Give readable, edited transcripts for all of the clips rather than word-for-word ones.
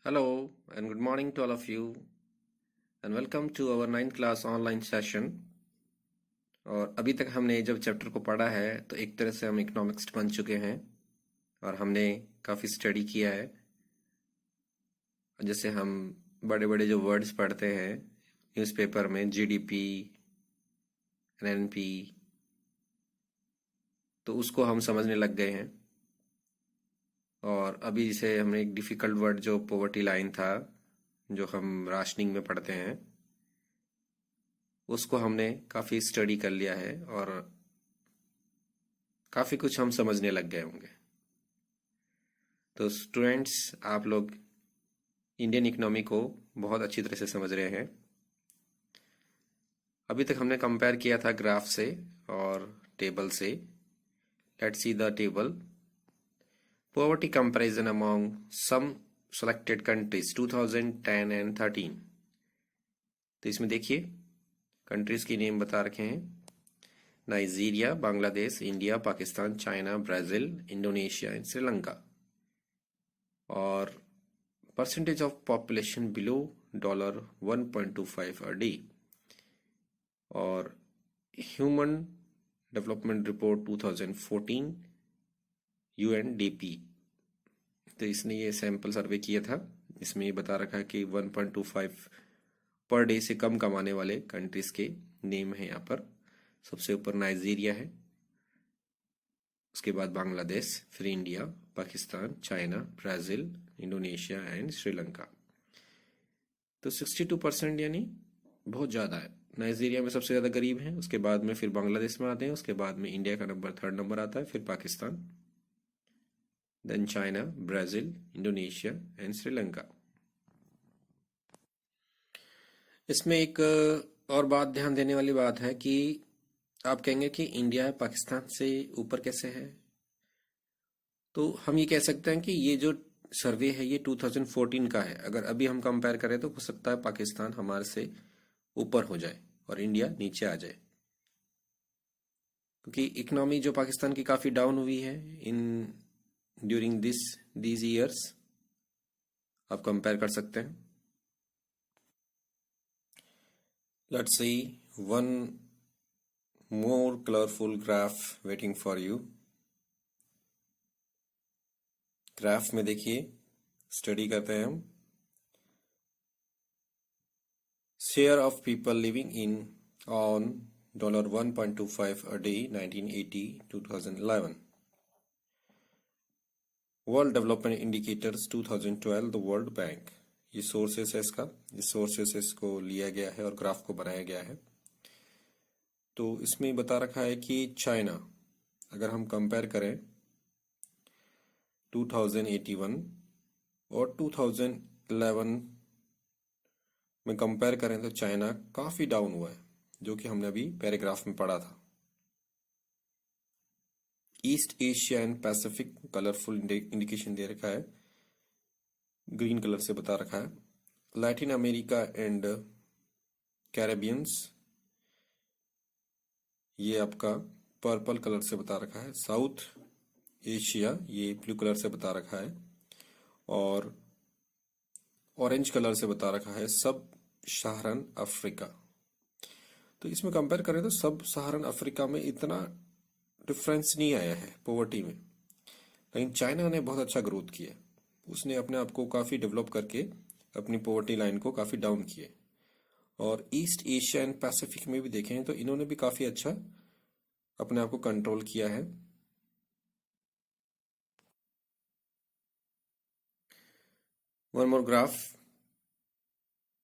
Hello and good morning to all of you and welcome to our 9th class online session। और अभी तक हमने जब chapter को पढ़ा है तो एक तरह से हम इकोनॉमिक्स बन चुके हैं और हमने काफ़ी स्टडी किया है। जैसे हम बड़े बड़े जो वर्ड्स पढ़ते हैं न्यूज़पेपर में, जीडीपी, एनएनपी, तो उसको हम समझने लग गए हैं। और अभी जैसे हमने एक डिफ़िकल्ट वर्ड जो पॉवर्टी लाइन था, जो हम राशनिंग में पढ़ते हैं, उसको हमने काफ़ी स्टडी कर लिया है और काफ़ी कुछ हम समझने लग गए होंगे। तो स्टूडेंट्स, आप लोग इंडियन इकोनॉमी को बहुत अच्छी तरह से समझ रहे हैं। अभी तक हमने कंपेयर किया था ग्राफ से और टेबल से। Let's see the table. Poverty comparison among some selected countries 2010 and 13। तो इसमें देखिए कंट्रीज की नेम बता रखे हैं: Nigeria, Bangladesh, India, Pakistan, China, Brazil, Indonesia and Sri Lanka. और percentage of population below $1.25 a day. और ह्यूमन डेवलपमेंट रिपोर्ट 2014 यूएनडीपी। तो इसने ये सैंपल सर्वे किया था। इसमें ये बता रखा है कि 1.25 पर डे से कम कमाने वाले कंट्रीज के नेम है यहाँ पर। सबसे ऊपर नाइजीरिया है, उसके बाद बांग्लादेश, फिर India, Pakistan, China, Brazil, Indonesia and Sri Lanka. तो 62% यानी बहुत ज़्यादा है। नाइजीरिया में सबसे ज़्यादा गरीब हैं, उसके बाद में फिर बांग्लादेश में आते हैं, उसके बाद में इंडिया का नंबर 3rd नंबर आता है, फिर Pakistan, then China, Brazil, Indonesia and Sri Lanka. इसमें एक और बात ध्यान देने वाली बात है कि आप कहेंगे कि इंडिया पाकिस्तान से ऊपर कैसे है। तो हम ये कह सकते हैं कि ये जो सर्वे है ये 2014 का है। अगर अभी हम कंपेयर करें तो हो सकता है पाकिस्तान हमारे से ऊपर हो जाए और इंडिया नीचे आ जाए, क्योंकि इकोनॉमी जो पाकिस्तान की काफ़ी डाउन हुई है इन ड्यूरिंग दीज ईयर्स। आप कंपेयर कर सकते हैं। Let's see one more colourful graph waiting for you. Graph में देखिए, स्टडी करते हैं हम। Share of people living in on $1.25 a day 1980-2011। World development indicators 2012 the world bank. ये सोर्सेस है इसका, इस सोर्सेस को लिया गया है और ग्राफ को बनाया गया है। तो इसमें बता रखा है कि चाइना, अगर हम कंपेयर करें 2081 और 2011 में कंपेयर करें तो चाइना काफ़ी डाउन हुआ है, जो कि हमने अभी पैराग्राफ में पढ़ा था। East Asia and Pacific colourful indication दे रखा है, ग्रीन कलर से बता रखा है। लैटिन अमेरिका एंड कैरेबियंस, ये आपका पर्पल कलर से बता रखा है। साउथ एशिया, ये ब्लू कलर से बता रखा है। और ऑरेंज कलर से बता रखा है सब सहारन अफ्रीका। तो इसमें कंपेयर करें तो सब सहारन अफ्रीका में इतना डिफरेंस नहीं आया है पॉवर्टी में, लेकिन चाइना ने बहुत अच्छा ग्रोथ किया। उसने अपने आप को काफ़ी डेवलप करके अपनी पॉवर्टी लाइन को काफ़ी डाउन किए। और ईस्ट एशिया एंड पैसिफिक में भी देखें तो इन्होंने भी काफ़ी अच्छा अपने आप को कंट्रोल किया है। One more graph.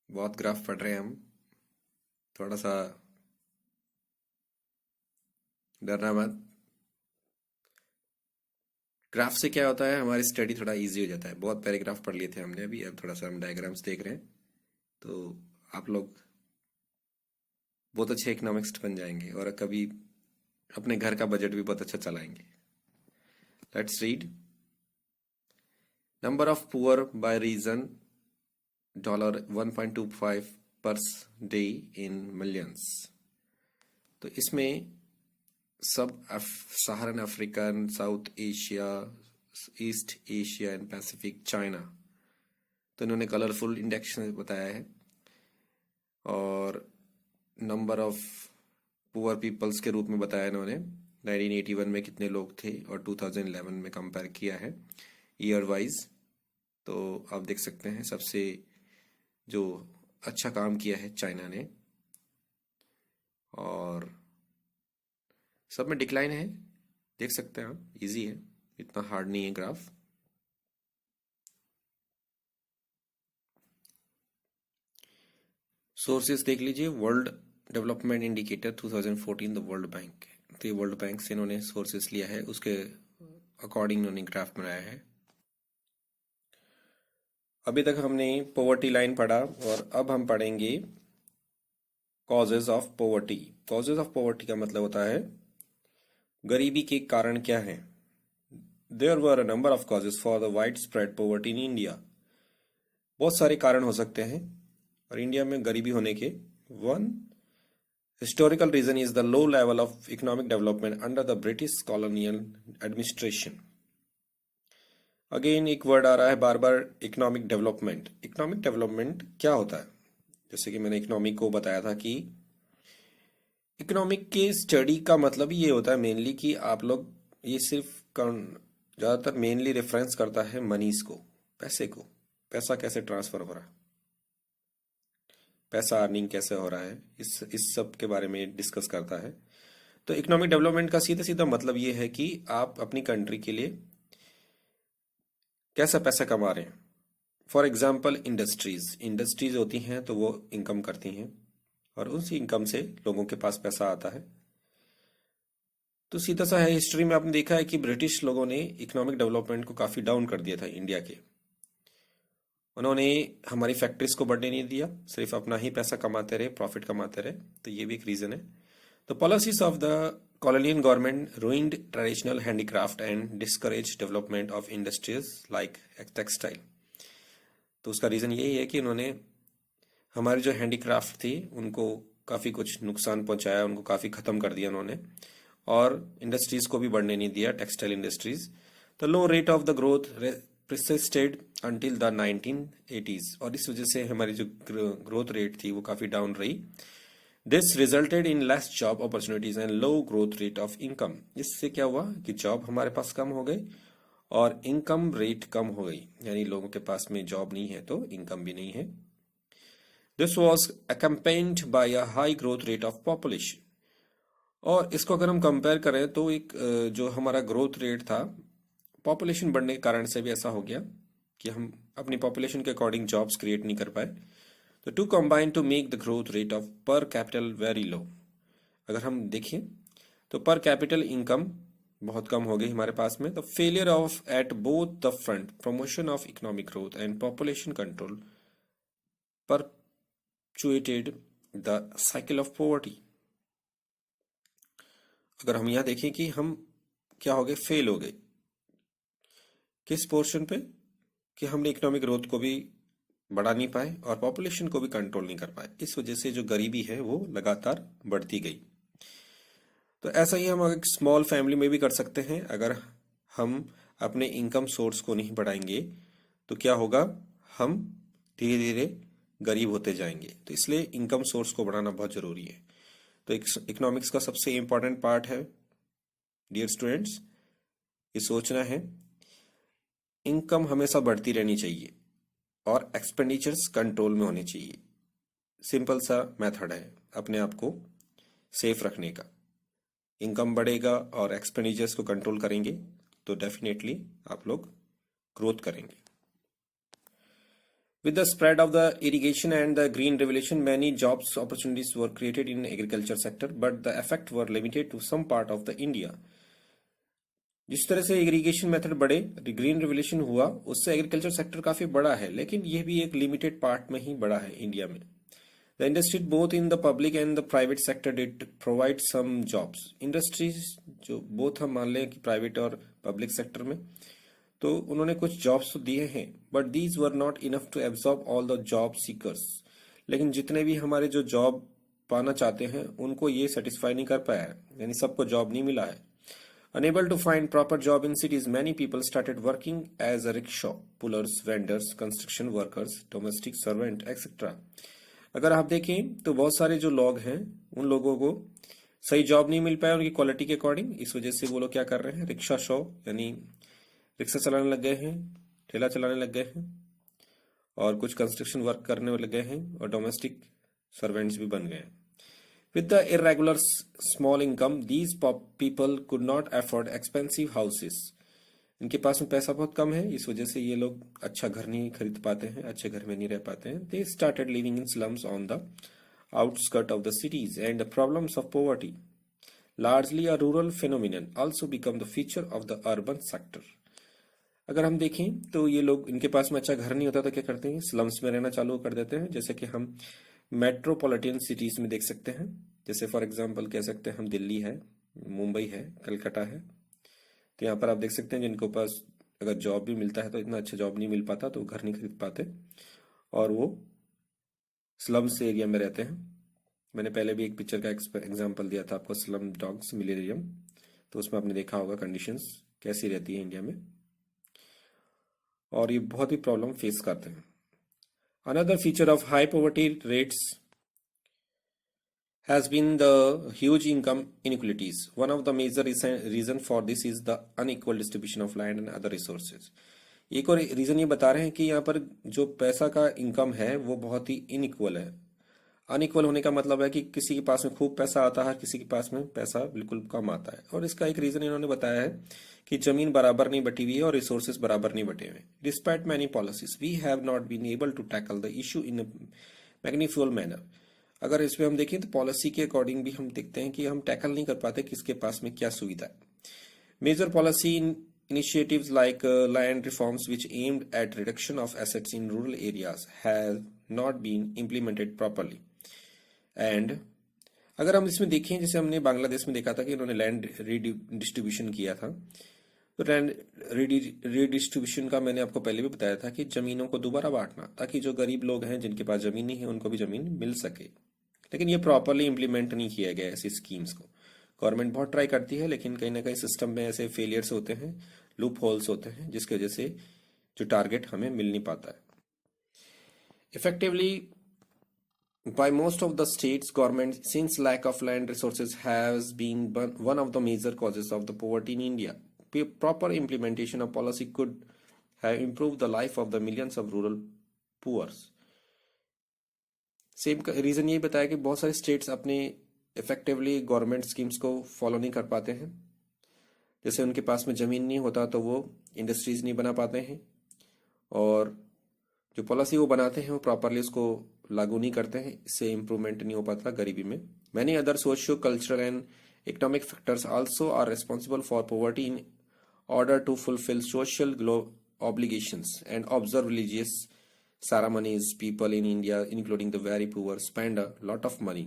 बहुत ग्राफ पढ़ रहे हैं हम, थोड़ा सा डरना मत। ग्राफ से क्या होता है, हमारी स्टडी थोड़ा इजी हो जाता है। बहुत पैराग्राफ पढ़ लिए थे हमने अभी, अब थोड़ा सा हम डायग्राम्स देख रहे हैं, तो आप लोग बहुत अच्छे इकोनॉमिक्स बन जाएंगे और कभी अपने घर का बजट भी बहुत अच्छा चलाएंगे। Let's read. Number of poor by region $1.25 per day in millions. तो इसमें sub Saharan African, South Asia, East Asia and Pacific, China, तो इन्होंने कलरफुल इंडेक्स बताया है। और नंबर ऑफ पुअर पीपल्स के रूप में बताया इन्होंने। 1981 में कितने लोग थे और 2011 में कंपेयर किया है ईयर वाइज। तो आप देख सकते हैं सबसे जो अच्छा काम किया है चाइना ने, और सब में डिक्लाइन है, देख सकते हैं आप, इजी है, इतना हार्ड नहीं है ग्राफ। सोर्सेस देख लीजिए, world development indicator 2014 the world bank, तो ये वर्ल्ड बैंक से इन्होंने सोर्सेस लिया है, उसके अकॉर्डिंग इन्होंने ग्राफ बनाया है। अभी तक हमने पॉवर्टी लाइन पढ़ा और अब हम पढ़ेंगे causes of poverty. Causes of poverty का मतलब होता है गरीबी के कारण क्या है। There were a number of causes for the wide spread poverty in India. बहुत सारे कारण हो सकते हैं और इंडिया में गरीबी होने के। One historical reason is the low level of economic development under the British colonial administration. Again एक वर्ड आ रहा है बार बार, इकोनॉमिक डेवलपमेंट। इकोनॉमिक डेवलपमेंट क्या होता है? जैसे कि मैंने इकोनॉमिक को बताया था कि इकोनॉमिक के स्टडी का मतलब ये होता है मेनली कि आप लोग, ये सिर्फ ज़्यादातर मेनली रेफरेंस करता है मनीज को, पैसे को, पैसा कैसे ट्रांसफर हो रहा है, पैसा अर्निंग कैसे हो रहा है, इस सब के बारे में डिस्कस करता है। तो इकोनॉमिक डेवलपमेंट का सीधा सीधा मतलब ये है कि आप अपनी कंट्री के लिए कैसा पैसा कमा रहे हैं। फॉर एग्जाम्पल इंडस्ट्रीज होती हैं तो वो इनकम करती हैं और उसी इनकम से लोगों के पास पैसा आता है। तो सीधा सा है, हिस्ट्री में आपने देखा है कि ब्रिटिश लोगों ने इकोनॉमिक डेवलपमेंट को काफ़ी डाउन कर दिया था इंडिया के। उन्होंने हमारी फैक्ट्रीज को बढ़ने नहीं दिया, सिर्फ अपना ही पैसा कमाते रहे, प्रॉफिट कमाते रहे, तो ये भी एक रीज़न है। तो policies of the colonial government ruined traditional handicraft and discouraged development of industries like textile। तो उसका रीज़न यही है कि उन्होंने हमारे जो हैंडीक्राफ्ट थी उनको काफ़ी कुछ नुकसान पहुंचाया, उनको काफ़ी ख़त्म कर दिया उन्होंने, और इंडस्ट्रीज़ को भी बढ़ने नहीं दिया, textile industries. The low rate of the growth persisted until the 1980s, और इस वजह से हमारी जो ग्रोथ रेट थी वो काफ़ी डाउन रही। This resulted in less job opportunities and low growth rate of income. इससे क्या हुआ कि जॉब हमारे पास कम हो गई और इनकम रेट कम हो गई, यानी लोगों के पास में जॉब नहीं है तो इनकम भी नहीं है। This was accompanied by a high growth rate of population. और इसको अगर हम कंपेयर करें तो एक जो हमारा ग्रोथ रेट था, पॉपुलेशन बढ़ने के कारण से भी ऐसा हो गया कि हम अपनी पॉपुलेशन के अकॉर्डिंग जॉब्स क्रिएट नहीं कर पाए। तो to combine to make the growth rate of per capital very low. अगर हम देखें तो पर कैपिटल इनकम बहुत कम हो गई हमारे पास में। The failure of at both the front, promotion of economic growth and population control, perpetuated the cycle of poverty. अगर हम यहाँ देखें कि हम क्या हो गए, फेल हो गए किस पोर्शन पे, कि हमने इकोनॉमिक ग्रोथ को भी बढ़ा नहीं पाए और पॉपुलेशन को भी कंट्रोल नहीं कर पाए। इस वजह से जो गरीबी है वो लगातार बढ़ती गई। तो ऐसा ही हम एक स्मॉल फैमिली में भी कर सकते हैं। अगर हम अपने इनकम सोर्स को नहीं बढ़ाएंगे तो क्या होगा, हम धीरे धीरे गरीब होते जाएंगे। तो इसलिए इनकम सोर्स को बढ़ाना बहुत ज़रूरी है। तो इकोनॉमिक्स का सबसे इम्पॉर्टेंट पार्ट है डियर स्टूडेंट्स, ये सोचना है इनकम हमेशा बढ़ती रहनी चाहिए और एक्सपेंडिचर्स कंट्रोल में होने चाहिए। सिंपल सा मेथड है अपने आप को सेफ रखने का। इनकम बढ़ेगा और एक्सपेंडिचर्स को कंट्रोल करेंगे तो डेफिनेटली आप लोग ग्रोथ करेंगे। With the spread of the irrigation and the green revolution, many jobs opportunities were created in agriculture sector, but the effect were limited to some part of the India। जिस तरह से irrigation method बढ़े, green revolution हुआ, उससे agriculture sector काफी बड़ा है, लेकिन यह भी एक लिमिटेड पार्ट में ही बड़ा है इंडिया में। The industry both in the public and the private sector did provide some jobs. Industries जो बोथ हम मान लें कि प्राइवेट और पब्लिक सेक्टर में, तो उन्होंने कुछ जॉब्स तो दिए हैं, but these were not enough to absorb all the job seekers. लेकिन जितने भी हमारे जो जॉब पाना चाहते हैं उनको ये सेटिस्फाई नहीं कर पाया है, यानी सबको जॉब नहीं मिला है। Unable to find proper job in cities, many people started working as a rickshaw pullers, vendors, construction workers, domestic servant, etc. अगर आप देखें तो बहुत सारे जो लोग हैं उन लोगों को सही जॉब नहीं मिल पाया उनकी क्वालिटी के अकॉर्डिंग, इस वजह से वो लोग क्या कर रहे हैं, रिक्शा शो यानी रिक्शा चलाने लग गए हैं, ठेला चलाने लग गए हैं और कुछ कंस्ट्रक्शन वर्क करने लग गए हैं और डोमेस्टिक सर्वेंट्स भी बन गए हैं। With the irregular small income, these people could not afford expensive houses. इनके पास में पैसा बहुत कम है, इस वजह से ये लोग अच्छा घर नहीं खरीद पाते हैं, अच्छे घर में नहीं रह पाते हैं। They started living in slums on the outskirts of the cities, and the problems of poverty, largely a rural phenomenon, also become the feature of the urban sector. अगर हम देखें तो ये लोग, इनके पास में अच्छा घर नहीं होता तो क्या करते हैं, स्लम्स में रहना चालू कर देते हैं, जैसे कि हम मेट्रोपॉलिटन सिटीज में देख सकते हैं। जैसे फॉर एग्जांपल कह सकते हैं हम दिल्ली है, मुंबई है, कलकत्ता है, तो यहाँ पर आप देख सकते हैं जिनको पास अगर जॉब भी मिलता है तो इतना अच्छा जॉब नहीं मिल पाता तो घर नहीं खरीद पाते और वो स्लम्स एरिया में रहते हैं। मैंने पहले भी एक पिक्चर का एग्जांपल दिया था आपको, स्लम डॉग्स मिलेनियम, तो उसमें आपने देखा होगा कंडीशंस कैसी रहती है इंडिया में और ये बहुत ही प्रॉब्लम फेस करते हैं। Another feature of high poverty rates has been the huge income inequalities. One of the major reason for this is the unequal distribution of land and other resources. एक और reason ये बता रहे हैं कि यहाँ पर जो पैसा का इनकम है वो बहुत ही इनइक्वल है। अनइक्वल होने का मतलब है कि किसी के पास में खूब पैसा आता है, किसी के पास में पैसा बिल्कुल कम आता है। और इसका एक रीजन इन्होंने बताया है कि जमीन बराबर नहीं बटी हुई है और रिसोर्सेज बराबर नहीं बटे हुए। Despite many policies we have not been able to tackle the issue in meaningful manner. अगर इसमें हम देखें तो पॉलिसी के अकॉर्डिंग भी हम देखते हैं कि हम टैकल नहीं कर पाते किसके पास में क्या सुविधा है। Major policy initiatives like land reforms which aimed at reduction of assets in rural areas have not been implemented properly. And अगर हम इसमें देखें, जैसे हमने बांग्लादेश में देखा था कि उन्होंने लैंड रीडिस्ट्रीब्यूशन किया था, तो लैंड रीडिस्ट्रीब्यूशन का मैंने आपको पहले भी बताया था कि जमीनों को दोबारा बांटना ताकि जो गरीब लोग हैं जिनके पास जमीन नहीं है उनको भी जमीन मिल सके, लेकिन ये प्रॉपरली इंप्लीमेंट नहीं किया गया ऐसी स्कीम्स को। गवर्नमेंट बहुत ट्राई करती है लेकिन कहीं ना कहीं सिस्टम में ऐसे फेलियर्स होते हैं, लूप होल्स होते हैं, जिसकी वजह से जो टारगेट हमें मिल नहीं पाता है। Effectively by most of the states, government, since lack of land resources has been one of the major causes of the poverty in India. Proper implementation of policy could have improved the life of the millions of rural poor. Same reason यही बताया कि बहुत सारे states अपने effectively government schemes को follow नहीं कर पाते हैं। जैसे उनके पास में ज़मीन नहीं होता तो वो इंडस्ट्रीज नहीं बना पाते हैं और जो पॉलिसी वो बनाते हैं वो प्रॉपरली उसको लागू नहीं करते हैं, इससे इम्प्रूवमेंट नहीं हो पाता गरीबी में। Many other socio cultural and economic factors also are responsible for poverty in order to fulfil social obligations and observe religious ceremonies. People in India, including the very poor, spend a lot of money.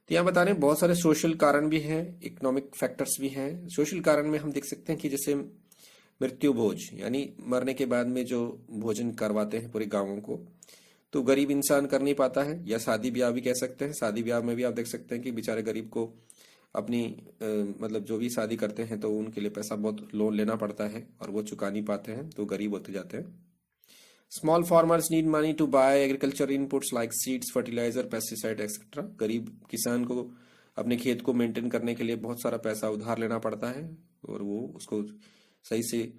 तो यहाँ बता रहे हैं बहुत सारे social कारण भी हैं, इकोनॉमिक फैक्टर्स भी हैं। सोशल कारण में हम देख सकते हैं कि जैसे मृत्यु भोज यानी मरने के बाद में जो भोजन करवाते हैं पूरे गांवों को, तो गरीब इंसान कर नहीं पाता है, या शादी ब्याह भी कह सकते हैं। शादी ब्याह में भी आप देख सकते हैं कि बेचारे गरीब को अपनी मतलब जो भी शादी करते हैं तो उनके लिए पैसा बहुत लोन लेना पड़ता है और वो चुका नहीं पाते हैं तो गरीब होते जाते हैं। Small farmers need money to buy agriculture inputs like seeds, fertiliser, pesticide etcetera. गरीब किसान को अपने खेत को मेंटेन करने के लिए बहुत सारा पैसा उधार लेना पड़ता है और वो उसको सही से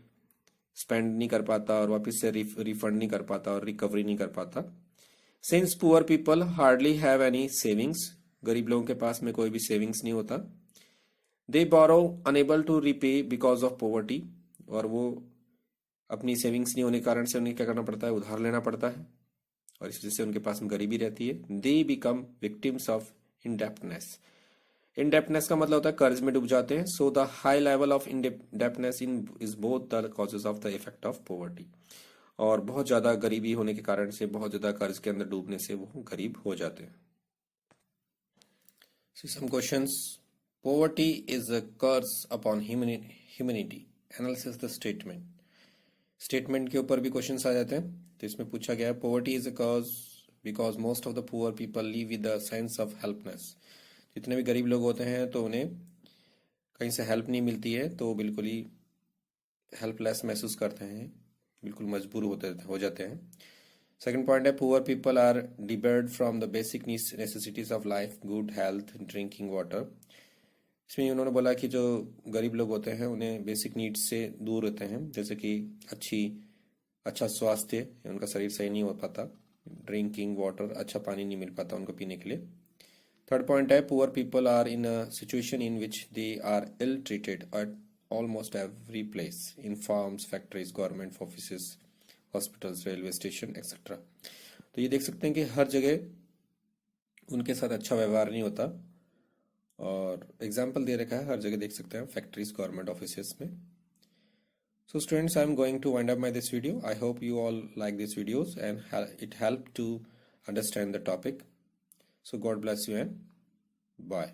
स्पेंड नहीं कर पाता और वापस से रिफंड नहीं कर पाता और रिकवरी नहीं कर पाता। Since poor people hardly have any savings, गरीब लोगों के पास में कोई भी सेविंग्स नहीं होता। They borrow unable to repay because of poverty, और वो अपनी सेविंग्स नहीं होने के कारण से उन्हें क्या करना पड़ता है, उधार लेना पड़ता है और इस वजह से उनके पास में गरीबी रहती है। They become victims of indebtedness. Indebtedness का मतलब होता है कर्ज में डूब जाते हैं। So the high level of indebtedness in is both the causes of the effect of poverty, और बहुत ज्यादा गरीबी होने के कारण से, बहुत ज्यादा कर्ज के अंदर डूबने से वो गरीब हो जाते हैं। Some questions. Poverty is a curse upon humanity. Analysis the statement. Statement के ऊपर भी क्वेश्चंस आ जाते हैं, तो इसमें पूछा गया है poverty is a cause because most of the poor people live with the sense of helplessness. जितने भी गरीब लोग होते हैं तो उन्हें कहीं से हेल्प नहीं मिलती है तो बिल्कुल ही हेल्पलेस महसूस करते हैं, बिल्कुल मजबूर हो जाते हैं। सेकंड पॉइंट है poor people are debarred from the basic necessities of life, good health, drinking water. इसमें उन्होंने बोला कि जो गरीब लोग होते हैं उन्हें बेसिक नीड्स से दूर रहते हैं, जैसे कि अच्छा स्वास्थ्य, उनका शरीर सही नहीं हो पाता, ड्रिंकिंग वाटर, अच्छा पानी नहीं मिल पाता उनको पीने के लिए। थर्ड पॉइंट है poor people are in a situation in which they are ill treated at almost every place, in farms, factories, government office, hospitals, railway station etcetera. तो ये देख सकते हैं कि हर जगह उनके साथ अच्छा व्यवहार नहीं होता, और एग्जाम्पल दे रखा है, हर जगह देख सकते हैं फैक्ट्रीज, गवर्नमेंट ऑफिस में। So students, I am going to wind up this video. I hope you all like these videos and it helped to understand the topic. So God bless you and bye.